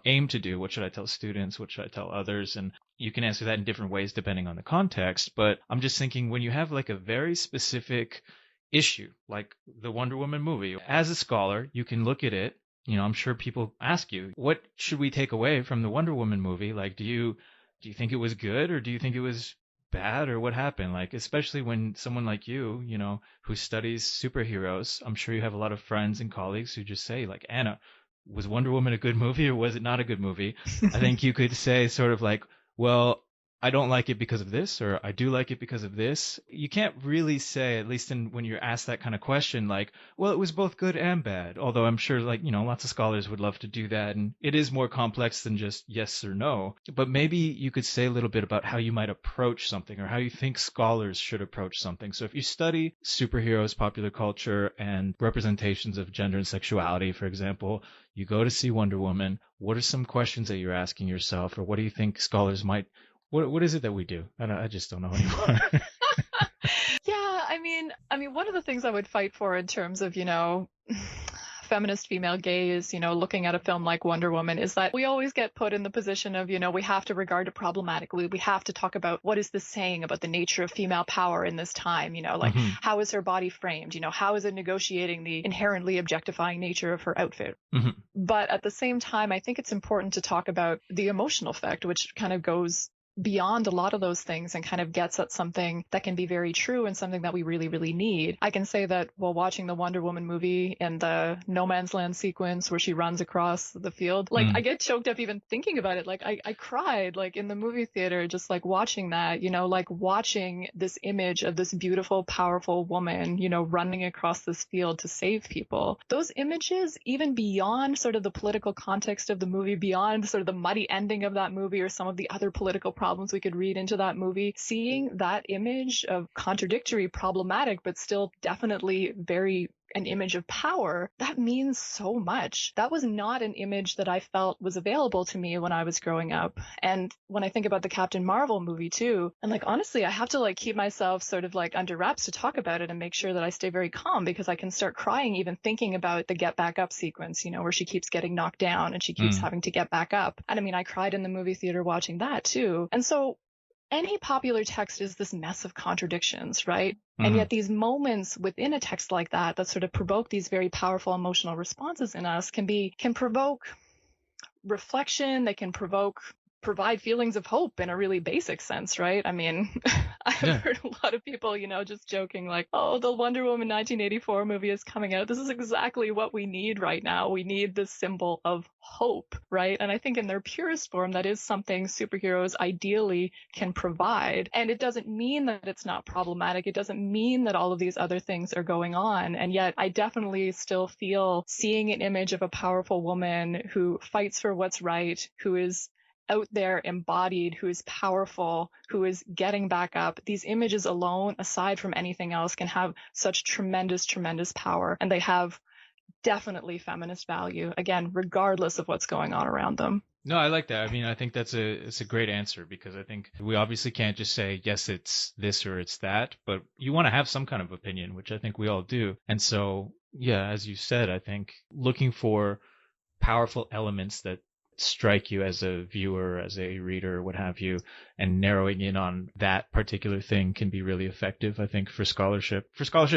aim to do? What should I tell students? What should I tell others? And you can answer that in different ways depending on the context. But I'm just thinking, when you have like a very specific issue, like the Wonder Woman movie, as a scholar, you can look at it. I'm sure people ask you, what should we take away from the Wonder Woman movie? Like, do you think it was good, or do you think it was bad, or what happened? Like, especially when someone like you, who studies superheroes, I'm sure you have a lot of friends and colleagues who just say, like, Anna, was Wonder Woman a good movie or was it not a good movie? I think you could say sort of like, well, I don't like it because of this, or I do like it because of this. You can't really say, at least when you're asked that kind of question, like, well, it was both good and bad. Although I'm sure, like, lots of scholars would love to do that. And it is more complex than just yes or no. But maybe you could say a little bit about how you might approach something, or how you think scholars should approach something. So if you study superheroes, popular culture, and representations of gender and sexuality, for example, you go to see Wonder Woman, what are some questions that you're asking yourself, or what do you think scholars might... What is it that we do? I just don't know anymore. Yeah, I mean, one of the things I would fight for in terms of, feminist female gaze, looking at a film like Wonder Woman, is that we always get put in the position of, we have to regard it problematically. We have to talk about what is this saying about the nature of female power in this time, like how is her body framed? How is it negotiating the inherently objectifying nature of her outfit? But at the same time, I think it's important to talk about the emotional effect, which kind of goes beyond a lot of those things and kind of gets at something that can be very true and something that we really, really need. I can say that while watching the Wonder Woman movie in the No Man's Land sequence where she runs across the field, like I get choked up even thinking about it. Like I cried like in the movie theater, just like watching that, like watching this image of this beautiful, powerful woman, running across this field to save people. Those images, even beyond sort of the political context of the movie, beyond sort of the muddy ending of that movie or some of the other political problems we could read into that movie, seeing that image of contradictory, problematic, but still definitely very an image of power, that means so much. That was not an image that I felt was available to me when I was growing up. And when I think about the Captain Marvel movie too, and like honestly, I have to like keep myself sort of like under wraps to talk about it and make sure that I stay very calm, because I can start crying even thinking about the get back up sequence, where she keeps getting knocked down and she keeps having to get back up. And I mean, I cried in the movie theater watching that too. And so any popular text is this mess of contradictions, right? And yet these moments within a text like that sort of provoke these very powerful emotional responses in us can provoke reflection. They can provide feelings of hope in a really basic sense, right? I mean, I've heard a lot of people, just joking like, oh, the Wonder Woman 1984 movie is coming out. This is exactly what we need right now. We need this symbol of hope, right? And I think in their purest form, that is something superheroes ideally can provide. And it doesn't mean that it's not problematic. It doesn't mean that all of these other things are going on. And yet I definitely still feel seeing an image of a powerful woman who fights for what's right, who is out there embodied, who is powerful, who is getting back up. These images alone, aside from anything else, can have such tremendous, tremendous power. And they have definitely feminist value, again, regardless of what's going on around them. No, I like that. I mean, I think it's a great answer, because I think we obviously can't just say, yes, it's this or it's that, but you want to have some kind of opinion, which I think we all do. And so, yeah, as you said, I think looking for powerful elements that strike you as a viewer, as a reader, what have you, and narrowing in on that particular thing can be really effective, I think, for scholarship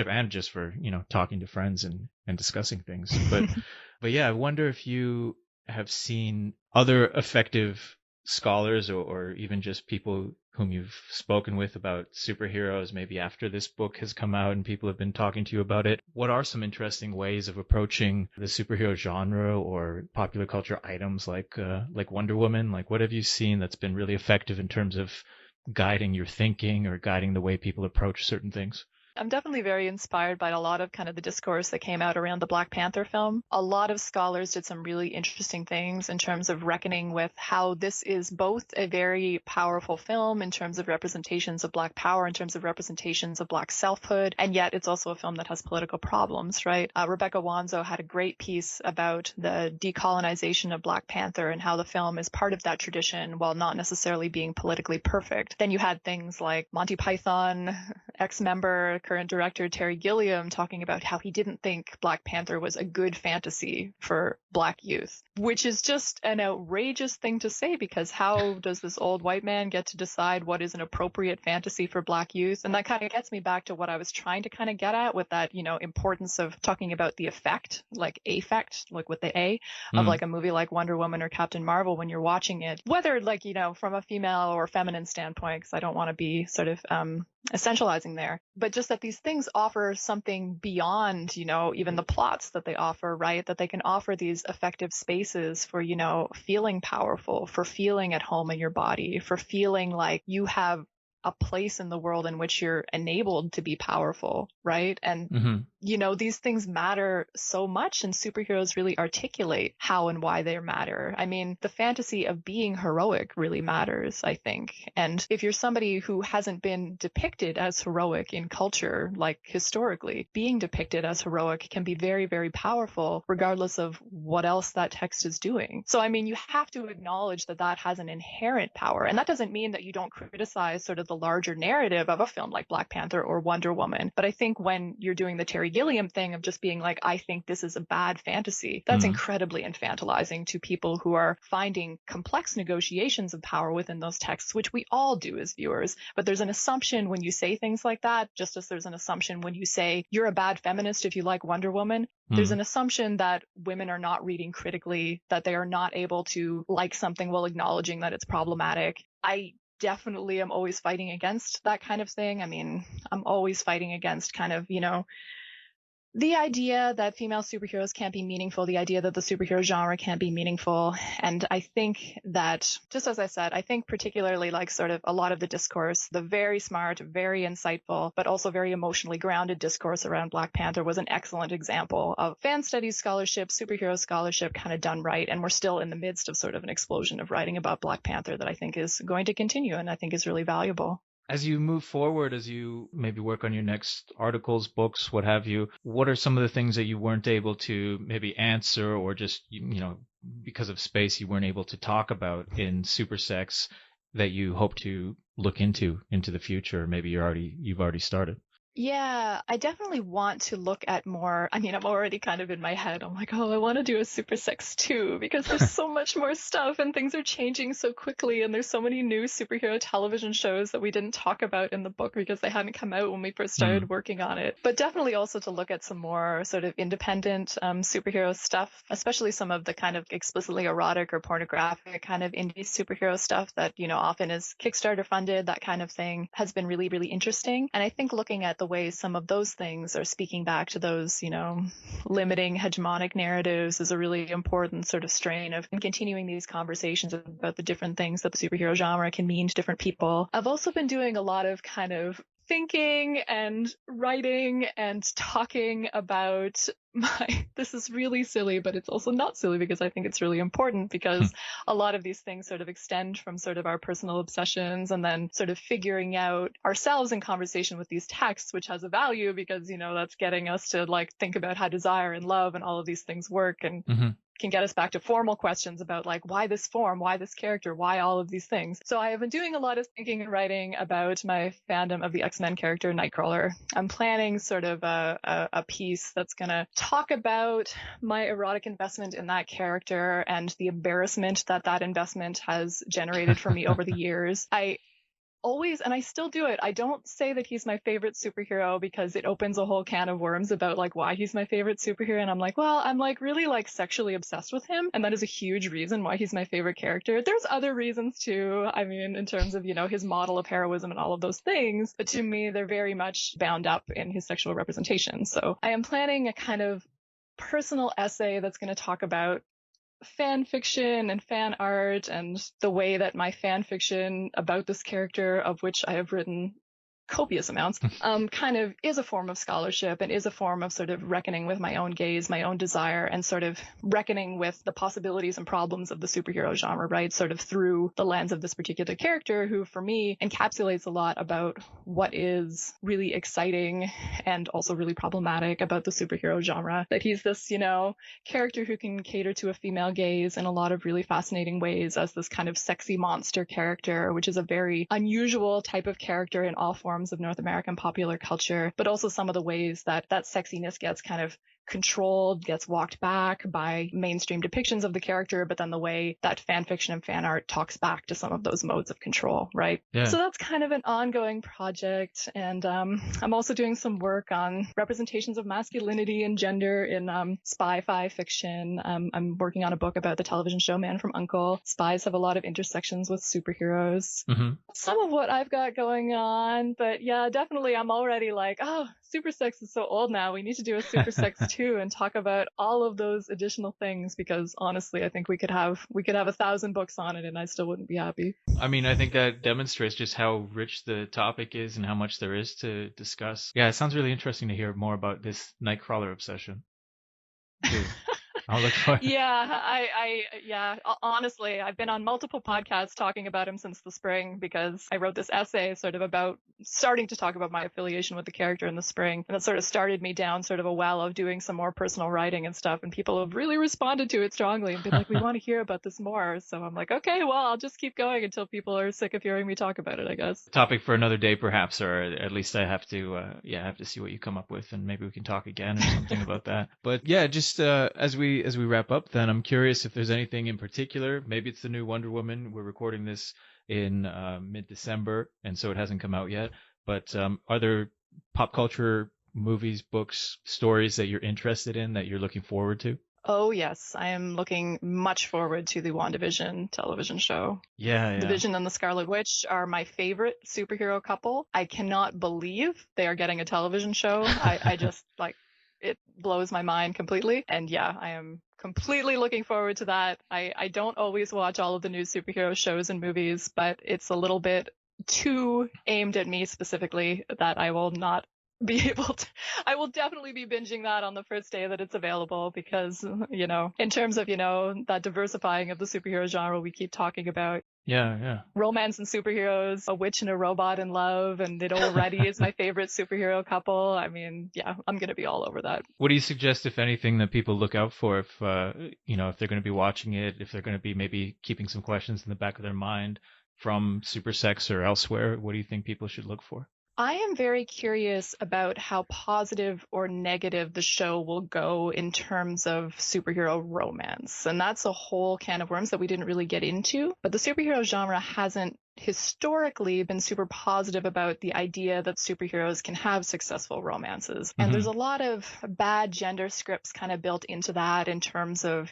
and just for, talking to friends and discussing things. But yeah, I wonder if you have seen other effective scholars or even just people whom you've spoken with about superheroes, maybe after this book has come out and people have been talking to you about it. What are some interesting ways of approaching the superhero genre or popular culture items like Wonder Woman? Like, what have you seen that's been really effective in terms of guiding your thinking or guiding the way people approach certain things? I'm definitely very inspired by a lot of kind of the discourse that came out around the Black Panther film. A lot of scholars did some really interesting things in terms of reckoning with how this is both a very powerful film in terms of representations of Black power, in terms of representations of Black selfhood, and yet it's also a film that has political problems, right? Rebecca Wanzo had a great piece about the decolonization of Black Panther and how the film is part of that tradition while not necessarily being politically perfect. Then you had things like Monty Python, ex-member, current director Terry Gilliam talking about how he didn't think Black Panther was a good fantasy for Black youth, which is just an outrageous thing to say, because how does this old white man get to decide what is an appropriate fantasy for Black youth? And that kind of gets me back to what I was trying to kind of get at with that, importance of talking about the effect, like affect, like with the A, of like a movie like Wonder Woman or Captain Marvel when you're watching it, whether like, from a female or feminine standpoint, because I don't want to be sort of essentializing there, but just that these things offer something beyond, even the plots that they offer, right? That they can offer these effective spaces for, feeling powerful, for feeling at home in your body, for feeling like you have a place in the world in which you're enabled to be powerful, right? And, these things matter so much, and superheroes really articulate how and why they matter. I mean, the fantasy of being heroic really matters, I think. And if you're somebody who hasn't been depicted as heroic in culture, like historically, being depicted as heroic can be very, very powerful, regardless of what else that text is doing. So, I mean, you have to acknowledge that that has an inherent power. And that doesn't mean that you don't criticize sort of the larger narrative of a film like Black Panther or Wonder Woman. But I think when you're doing the Terry Gilliam thing of just being like, I think this is a bad fantasy, that's incredibly infantilizing to people who are finding complex negotiations of power within those texts, which we all do as viewers. But there's an assumption when you say things like that, just as there's an assumption when you say you're a bad feminist if you like Wonder Woman. There's an assumption that women are not reading critically, that they are not able to like something while acknowledging that it's problematic. I definitely am always fighting against that kind of thing. I mean, I'm always fighting against kind of, the idea that female superheroes can't be meaningful, the idea that the superhero genre can't be meaningful. And I think that, just as I said, I think particularly like sort of a lot of the discourse, the very smart, very insightful, but also very emotionally grounded discourse around Black Panther was an excellent example of fan studies scholarship, superhero scholarship kind of done right. And we're still in the midst of sort of an explosion of writing about Black Panther that I think is going to continue and I think is really valuable. As you move forward, as you maybe work on your next articles, books, what have you, what are some of the things that you weren't able to maybe answer, or just, because of space you weren't able to talk about in Supersex that you hope to look into the future? Maybe you've already started. Yeah, I definitely want to look at more. I mean, I'm already kind of in my head. I'm like, oh, I want to do a Supersex 2 because there's so much more stuff and things are changing so quickly. And there's so many new superhero television shows that we didn't talk about in the book because they hadn't come out when we first started working on it. But definitely also to look at some more sort of independent superhero stuff, especially some of the kind of explicitly erotic or pornographic kind of indie superhero stuff that, often is Kickstarter funded, that kind of thing has been really, really interesting. And I think looking at the ways some of those things are speaking back to those, limiting hegemonic narratives is a really important sort of strain of continuing these conversations about the different things that the superhero genre can mean to different people. I've also been doing a lot of kind of thinking and writing and talking about this is really silly, but it's also not silly because I think it's really important, because a lot of these things sort of extend from sort of our personal obsessions and then sort of figuring out ourselves in conversation with these texts, which has a value because, that's getting us to like think about how desire and love and all of these things work and can get us back to formal questions about like, why this form, why this character, why all of these things. So I have been doing a lot of thinking and writing about my fandom of the X-Men character Nightcrawler. I'm planning sort of a piece that's going to talk about my erotic investment in that character and the embarrassment that investment has generated for me over the years. I always, and I still do it, I don't say that he's my favorite superhero because it opens a whole can of worms about like why he's my favorite superhero. And I'm like, well, I'm like really like sexually obsessed with him. And that is a huge reason why he's my favorite character. There's other reasons too. I mean, in terms of, his model of heroism and all of those things. But to me, they're very much bound up in his sexual representation. So I am planning a kind of personal essay that's going to talk about fan fiction and fan art and the way that my fan fiction about this character, of which I have written copious amounts, kind of is a form of scholarship and is a form of sort of reckoning with my own gaze, my own desire, and sort of reckoning with the possibilities and problems of the superhero genre, right? Sort of through the lens of this particular character who, for me, encapsulates a lot about what is really exciting and also really problematic about the superhero genre. That he's this, character who can cater to a female gaze in a lot of really fascinating ways as this kind of sexy monster character, which is a very unusual type of character in all forms of North American popular culture, but also some of the ways that that sexiness gets kind of controlled, gets walked back by mainstream depictions of the character, but then the way that fan fiction and fan art talks back to some of those modes of control, right? Yeah. So that's kind of an ongoing project. And I'm also doing some work on representations of masculinity and gender in spy-fi fiction. I'm working on a book about the television show Man from U.N.C.L.E. Spies have a lot of intersections with superheroes. Mm-hmm. Some of what I've got going on, but yeah, definitely I'm already like, oh, Supersex is so old now. We need to do a Supersex 2 and talk about all of those additional things, because honestly, I think we could have 1,000 books on it and I still wouldn't be happy. I mean, I think that demonstrates just how rich the topic is and how much there is to discuss. Yeah, it sounds really interesting to hear more about this Nightcrawler obsession. I'll look for it. Honestly, I've been on multiple podcasts talking about him since the spring, because I wrote this essay sort of about starting to talk about my affiliation with the character in the spring. And it sort of started me down sort of a well of doing some more personal writing and stuff. And people have really responded to it strongly and been like, we want to hear about this more. So I'm like, okay, well, I'll just keep going until people are sick of hearing me talk about it, I guess. Topic for another day, perhaps, or at least I have to see what you come up with, and maybe we can talk again or something about that. But yeah, just as we wrap up, then I'm curious if there's anything in particular. Maybe it's the new Wonder Woman. We're recording this in mid-December, and so it hasn't come out yet. But are there pop culture movies, books, stories that you're interested in that you're looking forward to? Oh, yes. I am looking much forward to the WandaVision television show. Yeah. The Vision and the Scarlet Witch are my favorite superhero couple. I cannot believe they are getting a television show. I just, it blows my mind completely. And yeah, I am completely looking forward to that. I don't always watch all of the new superhero shows and movies, but it's a little bit too aimed at me specifically that I will not be able to. I will definitely be binging that on the first day that it's available, because, in terms of, that diversifying of the superhero genre we keep talking about. Yeah. Romance and superheroes, a witch and a robot in love, and it already is my favorite superhero couple. I mean, yeah, I'm going to be all over that. What do you suggest, if anything, that people look out for if they're going to be watching it, if they're going to be maybe keeping some questions in the back of their mind from Supersex or elsewhere? What do you think people should look for? I am very curious about how positive or negative the show will go in terms of superhero romance. And that's a whole can of worms that we didn't really get into. But the superhero genre hasn't historically been super positive about the idea that superheroes can have successful romances. And there's a lot of bad gender scripts kind of built into that in terms of,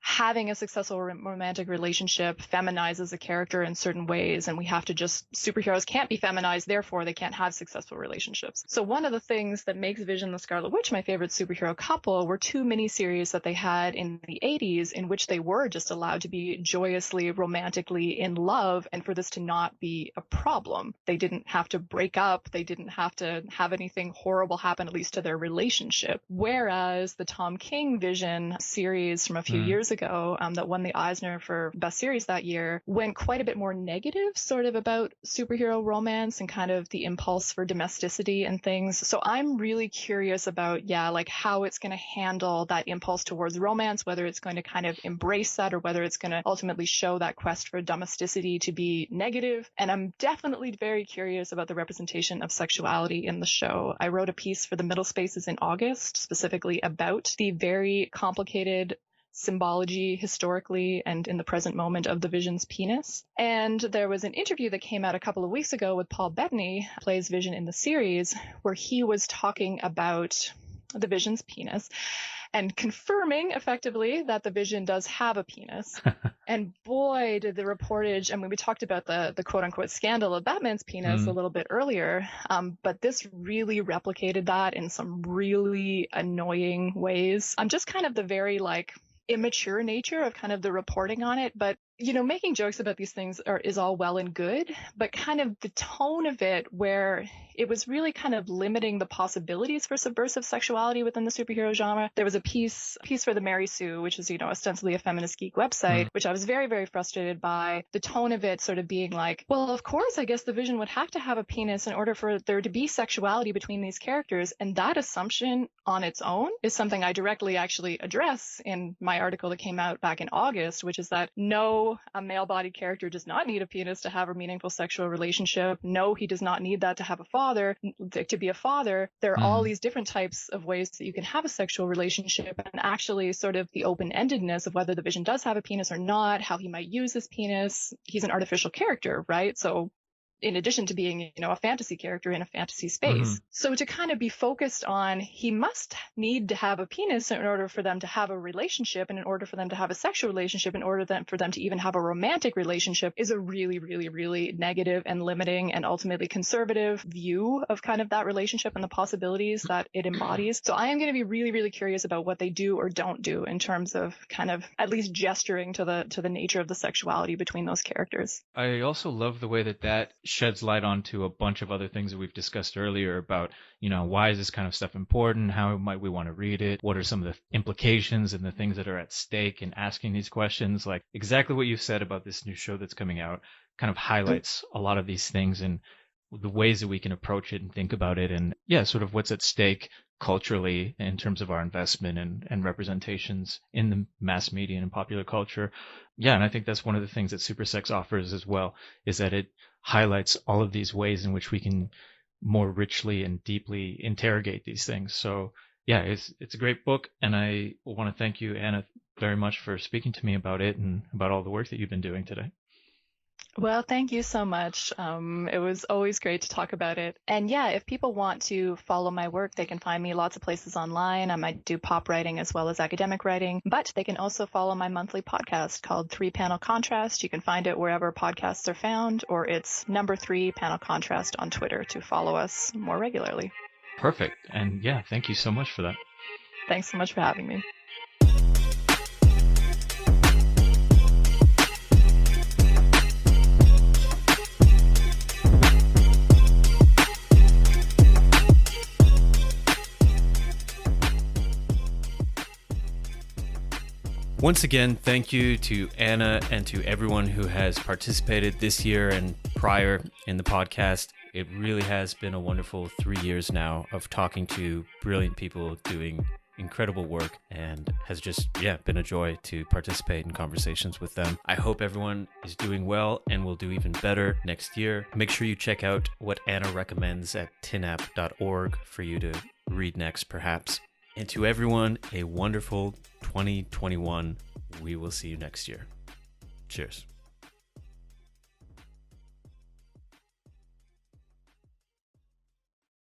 having a successful romantic relationship feminizes a character in certain ways, and we have to superheroes can't be feminized, therefore they can't have successful relationships. So one of the things that makes Vision and the Scarlet Witch my favorite superhero couple were two miniseries that they had in the 80s in which they were just allowed to be joyously, romantically in love, and for this to not be a problem. They didn't have to break up. They didn't have to have anything horrible happen, at least to their relationship. Whereas the Tom King Vision series from a few years ago that won the Eisner for Best Series that year went quite a bit more negative, sort of about superhero romance and kind of the impulse for domesticity and things. So I'm really curious about, how it's going to handle that impulse towards romance, whether it's going to kind of embrace that or whether it's going to ultimately show that quest for domesticity to be negative. And I'm definitely very curious about the representation of sexuality in the show. I wrote a piece for the Middle Spaces in August, specifically about the very complicated symbology historically and in the present moment of the Vision's penis. And there was an interview that came out a couple of weeks ago with Paul Bettany, who plays Vision in the series, where he was talking about the Vision's penis and confirming effectively that the Vision does have a penis. And boy, did the reportage, we talked about the quote unquote scandal of Batman's penis a little bit earlier, but this really replicated that in some really annoying ways. Just kind of the very immature nature of kind of the reporting on it, but making jokes about these things is all well and good, but kind of the tone of it, where it was really kind of limiting the possibilities for subversive sexuality within the superhero genre. There was a piece for the Mary Sue, which is, ostensibly a feminist geek website, which I was very, very frustrated by. The tone of it sort of being like, well, of course, I guess the Vision would have to have a penis in order for there to be sexuality between these characters. And that assumption on its own is something I directly actually address in my article that came out back in August, which is that no, a male-bodied character does not need a penis to have a meaningful sexual relationship. No, he does not need that to have a father, to be a father. There are all these different types of ways that you can have a sexual relationship, and actually sort of the open-endedness of whether the Vision does have a penis or not, how he might use his penis. He's an artificial character, right? So in addition to being, a fantasy character in a fantasy space. So to kind of be focused on, he must need to have a penis in order for them to have a relationship, and in order for them to have a sexual relationship, in order for them to even have a romantic relationship, is a really, really, really negative and limiting and ultimately conservative view of kind of that relationship and the possibilities that it embodies. So I am going to be really, really curious about what they do or don't do in terms of kind of at least gesturing to the nature of the sexuality between those characters. I also love the way that sheds light onto a bunch of other things that we've discussed earlier about, why is this kind of stuff important? How might we want to read it? What are some of the implications and the things that are at stake in asking these questions? Like exactly what you said about this new show that's coming out kind of highlights a lot of these things and the ways that we can approach it and think about it, and sort of what's at stake culturally in terms of our investment and representations in the mass media and popular culture. And I think that's one of the things that Supersex offers as well, is that it highlights all of these ways in which we can more richly and deeply interrogate these things. So it's a great book, and I want to thank you, Anna, very much for speaking to me about it and about all the work that you've been doing today. Well, thank you so much. It was always great to talk about it. And if people want to follow my work, they can find me lots of places online. I might do pop writing as well as academic writing, but they can also follow my monthly podcast called 3 Panel Contrast. You can find it wherever podcasts are found, or it's number 3 Panel Contrast on Twitter to follow us more regularly. Perfect. And thank you so much for that. Thanks so much for having me. Once again, thank you to Anna and to everyone who has participated this year and prior in the podcast. It really has been a wonderful 3 years now of talking to brilliant people doing incredible work, and has just been a joy to participate in conversations with them. I hope everyone is doing well and will do even better next year. Make sure you check out what Anna recommends at tinap.org for you to read next, perhaps. And to everyone, a wonderful 2021. We will see you next year. Cheers.